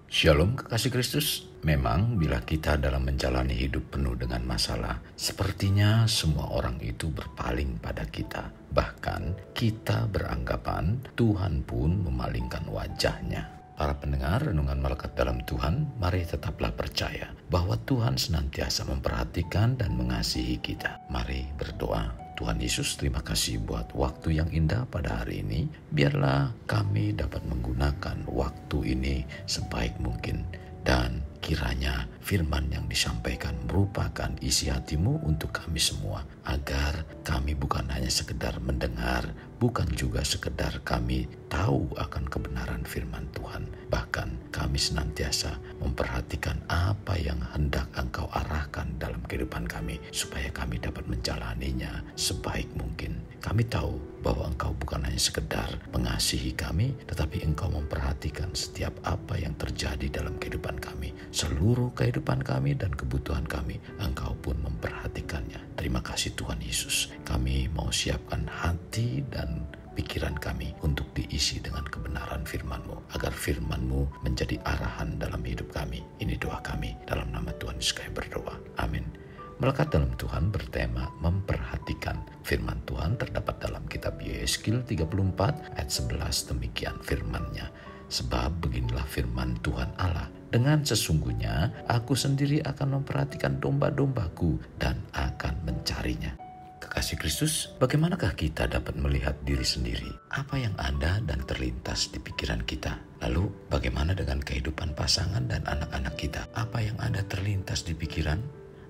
Shalom kekasih Kristus. Memang bila kita dalam menjalani hidup penuh dengan masalah, sepertinya semua orang itu berpaling pada kita. Bahkan kita beranggapan Tuhan pun memalingkan wajahnya. Para pendengar renungan Melekat dalam Tuhan, mari tetaplah percaya bahwa Tuhan senantiasa memperhatikan dan mengasihi kita. Mari berdoa. Tuhan Yesus, terima kasih buat waktu yang indah pada hari ini. Biarlah kami dapat menggunakan waktu ini sebaik mungkin. Dan kiranya firman yang disampaikan merupakan isi hatimu untuk kami semua. Agar kami bukan hanya sekedar mendengar, bukan juga sekedar kami tahu akan kebenaran firman Tuhan. Bahkan kami senantiasa memperhatikan apa yang hendak Engkau arahkan dalam kehidupan kami, supaya kami dapat menjalaninya sebaik mungkin. Kami tahu bahwa Engkau bukan hanya sekedar mengasihi kami, tetapi Engkau memperhatikan setiap apa yang terjadi dalam kehidupan kami. Seluruh kehidupan kami dan kebutuhan kami, Engkau pun memperhatikannya. Terima kasih Tuhan Yesus. Kami mau siapkan hati dan pikiran kami untuk diisi dengan kebenaran firman-Mu, agar firman-Mu menjadi arahan dalam hidup kami. Ini doa kami, dalam nama Tuhan Yesus kami berdoa. Amin. Melekat dalam Tuhan bertema memperhatikan. Firman Tuhan terdapat dalam kitab Yeskil 34 ayat 11, demikian firman-Nya. Sebab beginilah firman Tuhan Allah, dengan sesungguhnya aku sendiri akan memperhatikan domba-dombaku dan akan mencarinya. Kekasih Kristus, bagaimanakah kita dapat melihat diri sendiri? Apa yang ada dan terlintas di pikiran kita? Lalu bagaimana dengan kehidupan pasangan dan anak-anak kita? Apa yang ada terlintas di pikiran?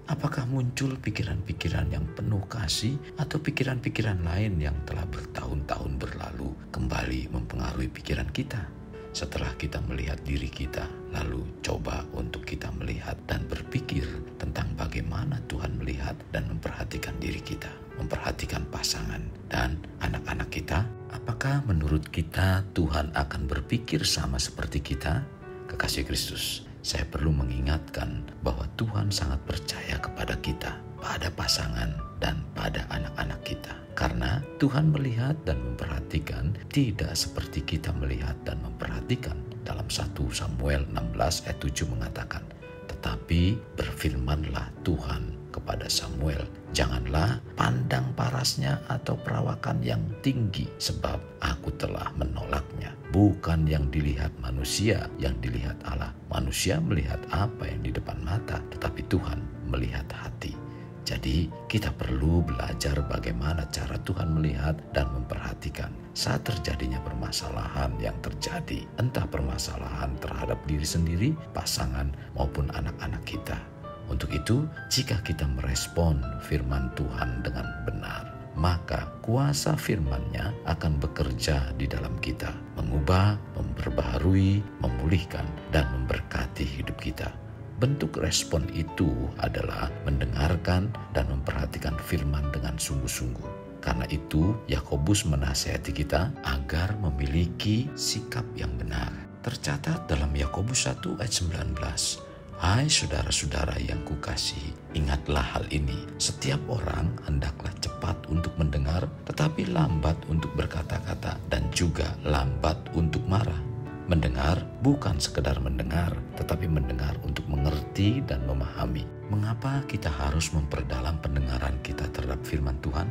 Apakah muncul pikiran-pikiran yang penuh kasih atau pikiran-pikiran lain yang telah bertahun-tahun berlalu kembali mempengaruhi pikiran kita? Setelah kita melihat diri kita, lalu coba untuk kita melihat dan berpikir tentang bagaimana Tuhan melihat dan memperhatikan diri kita, memperhatikan pasangan dan anak-anak kita. Apakah menurut kita Tuhan akan berpikir sama seperti kita? Kekasih Kristus, saya perlu mengingatkan bahwa Tuhan sangat percaya kepada kita, pada pasangan dan pada anak-anak kita. Karena Tuhan melihat dan memperhatikan tidak seperti kita melihat dan memperhatikan. Dalam 1 Samuel 16 ayat 7 mengatakan, tetapi berfirmanlah Tuhan kepada Samuel, janganlah pandang parasnya atau perawakan yang tinggi, sebab aku telah menolaknya. Bukan yang dilihat manusia, yang dilihat Allah. Manusia melihat apa yang di depan mata, tetapi Tuhan melihat hati. Jadi kita perlu belajar bagaimana cara Tuhan melihat dan memperhatikan saat terjadinya permasalahan yang terjadi. Entah permasalahan terhadap diri sendiri, pasangan, maupun anak-anak kita. Untuk itu, jika kita merespon firman Tuhan dengan benar, maka kuasa firman-Nya akan bekerja di dalam kita, mengubah, memperbaharui, memulihkan, dan memberkati hidup kita. Bentuk respon itu adalah mendengarkan dan memperhatikan firman dengan sungguh-sungguh. Karena itu, Yakobus menasihati kita agar memiliki sikap yang benar. Tercatat dalam Yakobus 1 ayat 19, hai saudara-saudara yang kukasihi, ingatlah hal ini. Setiap orang hendaklah cepat untuk mendengar, tetapi lambat untuk berkata-kata, dan juga lambat untuk marah. Mendengar bukan sekedar mendengar, tetapi mendengar untuk mengerti dan memahami. Mengapa kita harus memperdalam pendengaran kita terhadap firman Tuhan?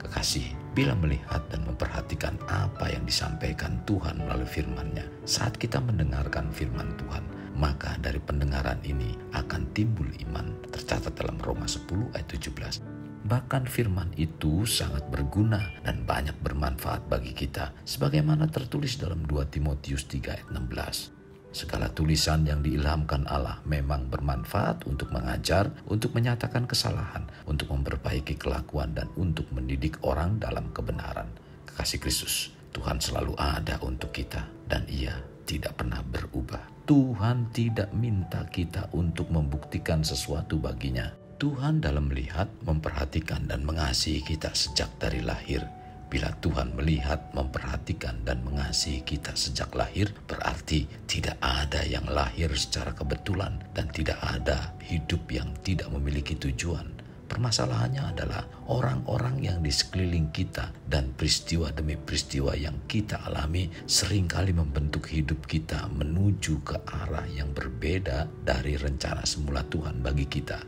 Kekasih, bila melihat dan memperhatikan apa yang disampaikan Tuhan melalui firman-Nya, saat kita mendengarkan firman Tuhan, maka dari pendengaran ini akan timbul iman. Tercatat dalam Roma 10 ayat 17. Bahkan firman itu sangat berguna dan banyak bermanfaat bagi kita, sebagaimana tertulis dalam 2 Timotius 3 ayat 16. Segala tulisan yang diilhamkan Allah memang bermanfaat untuk mengajar, untuk menyatakan kesalahan, untuk memperbaiki kelakuan, dan untuk mendidik orang dalam kebenaran. Kekasih Kristus, Tuhan selalu ada untuk kita dan Ia tidak pernah berubah. Tuhan tidak minta kita untuk membuktikan sesuatu baginya. Tuhan dalam melihat, memperhatikan, dan mengasihi kita sejak dari lahir. Bila Tuhan melihat, memperhatikan, dan mengasihi kita sejak lahir, berarti tidak ada yang lahir secara kebetulan dan tidak ada hidup yang tidak memiliki tujuan. Permasalahannya adalah orang-orang yang di sekeliling kita dan peristiwa demi peristiwa yang kita alami seringkali membentuk hidup kita menuju ke arah yang berbeda dari rencana semula Tuhan bagi kita.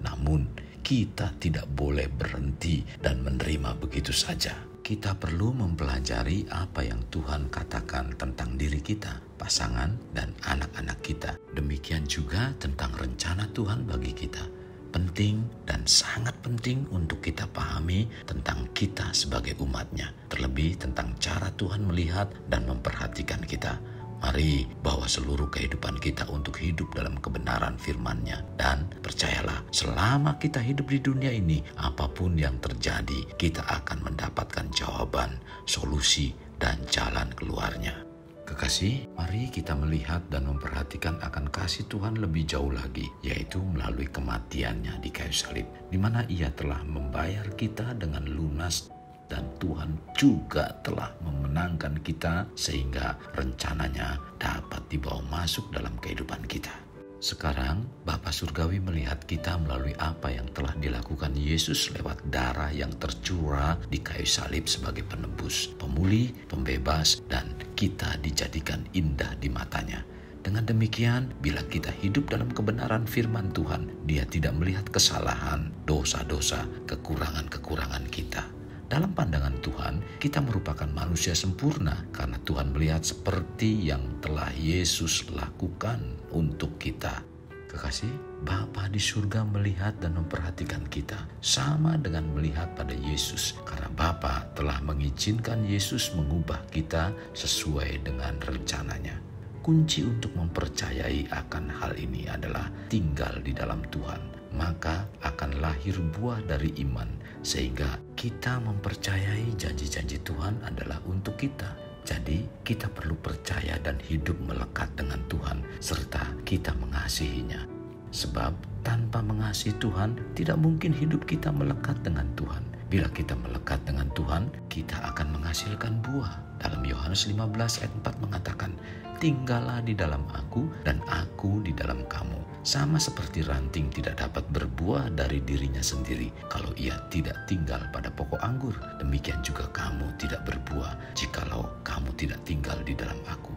Namun, kita tidak boleh berhenti dan menerima begitu saja. Kita perlu mempelajari apa yang Tuhan katakan tentang diri kita, pasangan, dan anak-anak kita. Demikian juga tentang rencana Tuhan bagi kita. Penting dan sangat penting untuk kita pahami tentang kita sebagai umatnya. Terlebih tentang cara Tuhan melihat dan memperhatikan kita. Mari bawa seluruh kehidupan kita untuk hidup dalam kebenaran firman-Nya. Dan percayalah, selama kita hidup di dunia ini, apapun yang terjadi, kita akan mendapatkan jawaban, solusi, dan jalan keluarnya. Kekasih, mari kita melihat dan memperhatikan akan kasih Tuhan lebih jauh lagi, yaitu melalui kematian-Nya di kayu salib, di mana Ia telah membayar kita dengan lunas. Dan Tuhan juga telah memenangkan kita sehingga rencananya dapat dibawa masuk dalam kehidupan kita. Sekarang Bapa Surgawi melihat kita melalui apa yang telah dilakukan Yesus lewat darah yang tercurah di kayu salib sebagai penebus, pemulih, pembebas, dan kita dijadikan indah di matanya. Dengan demikian, bila kita hidup dalam kebenaran firman Tuhan, Dia tidak melihat kesalahan, dosa-dosa, kekurangan-kekurangan kita. Dalam pandangan Tuhan, kita merupakan manusia sempurna karena Tuhan melihat seperti yang telah Yesus lakukan untuk kita. Kekasih, Bapa di surga melihat dan memperhatikan kita sama dengan melihat pada Yesus, karena Bapa telah mengizinkan Yesus mengubah kita sesuai dengan rencananya. Kunci untuk mempercayai akan hal ini adalah tinggal di dalam Tuhan. Maka akan lahir buah dari iman, sehingga kita mempercayai janji-janji Tuhan adalah untuk kita. Jadi kita perlu percaya dan hidup melekat dengan Tuhan, serta kita mengasihinya. Sebab tanpa mengasihi Tuhan, tidak mungkin hidup kita melekat dengan Tuhan. Bila kita melekat dengan Tuhan, kita akan menghasilkan buah. Dalam Yohanes 15 ayat 4 mengatakan, "Tinggallah di dalam aku dan aku di dalam kamu. Sama seperti ranting tidak dapat berbuah dari dirinya sendiri kalau ia tidak tinggal pada pokok anggur. Demikian juga kamu tidak berbuah jikalau kamu tidak tinggal di dalam aku."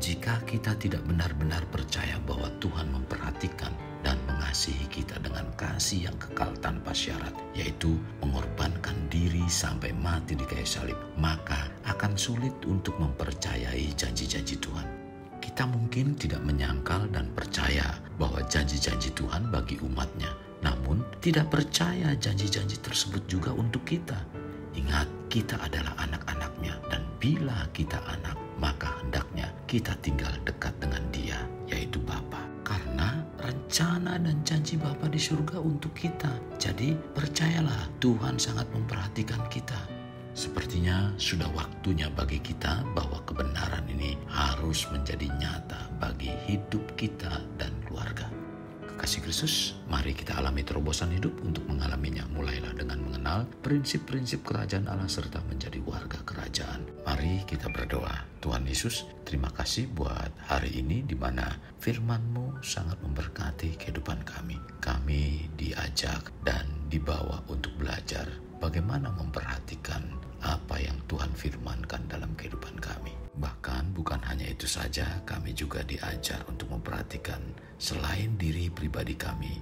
Jika kita tidak benar-benar percaya bahwa Tuhan memperhatikan dan mengasihi kita dengan kasih yang kekal tanpa syarat, yaitu mengorbankan diri sampai mati di kayu salib, maka akan sulit untuk mempercayai janji-janji Tuhan. Kita mungkin tidak menyangkal dan percaya bahwa janji-janji Tuhan bagi umatnya, namun tidak percaya janji-janji tersebut juga untuk kita. Ingat, kita adalah anak-anaknya, dan bila kita anak, maka hendaknya kita tinggal dekat dengan Dia, yaitu Bapa. Karena rencana dan janji Bapa di surga untuk kita. Jadi percayalah, Tuhan sangat memperhatikan kita. Sepertinya sudah waktunya bagi kita bahwa kebenaran ini harus menjadi nyata bagi hidup kita dan keluarga. Kekasih Kristus, mari kita alami terobosan hidup untuk mengalaminya. Mulailah dengan mengenal prinsip-prinsip kerajaan Allah serta menjadi warga kerajaan. Mari kita berdoa. Tuhan Yesus, terima kasih buat hari ini di mana firman-Mu sangat memberkati kehidupan kami. Kami diajak dan dibawa untuk belajar bagaimana memperhatikan apa yang Tuhan firmankan dalam kehidupan kami. Bahkan bukan hanya itu saja, kami juga diajar untuk memperhatikan selain diri pribadi kami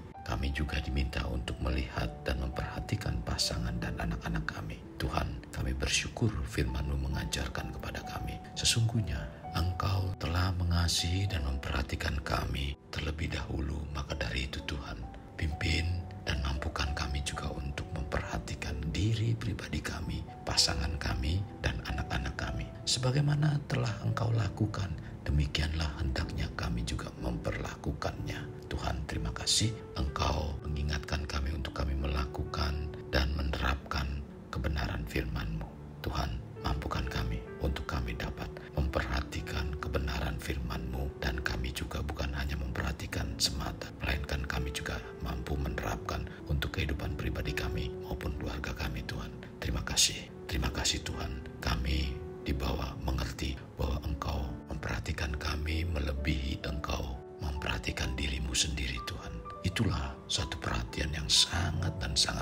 juga diminta untuk melihat dan memperhatikan pasangan dan anak-anak kami. Tuhan, kami bersyukur firman-Mu mengajarkan kepada kami. Sesungguhnya Engkau telah mengasihi dan memperhatikan kami terlebih dahulu, maka dari itu Tuhan, pimpin dan mampukan kami juga untuk memperhatikan diri pribadi kami, pasangan kami, dan anak-anak kami. Sebagaimana telah Engkau lakukan, demikianlah hendaknya kami juga memperlakukannya. Tuhan, terima kasih Engkau mengingatkan kami untuk kami melakukan dan menerapkan kebenaran firman-Mu. Tuhan, mampukan kami untuk kami dapat memperhatikan kebenaran firman-Mu, dan kami juga bukan hanya memperhatikan semata, melainkan kami juga mampu menerapkan untuk kehidupan pribadi kami maupun keluarga kami. Tuhan, terima kasih Tuhan, kami dibawa mengerti bahwa Engkau memperhatikan kami melebihi Engkau memperhatikan diri-Mu sendiri. Tuhan, itulah satu perhatian yang sangat dan sangat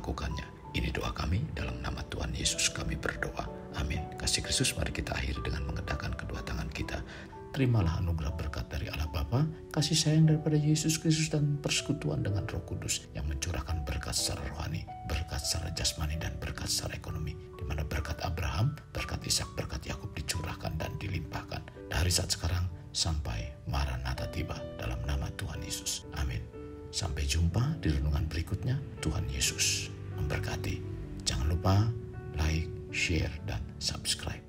melakukannya. Ini doa kami, dalam nama Tuhan Yesus kami berdoa. Amin. Kasih Kristus, mari kita akhiri dengan mengetakkan kedua tangan kita. Terimalah anugerah berkat dari Allah Bapa, kasih sayang daripada Yesus Kristus, dan persekutuan dengan Roh Kudus yang mencurahkan berkat secara rohani, berkat secara jasmani, dan berkat secara ekonomi. Di mana berkat Abraham, berkat Ishak, berkat Yakub dicurahkan dan dilimpahkan. Dari saat sekarang sampai Maranatha tiba, dalam nama Tuhan Yesus. Amin. Sampai jumpa di renungan berikutnya. Tuhan Yesus memberkati. Jangan lupa like, share, dan subscribe.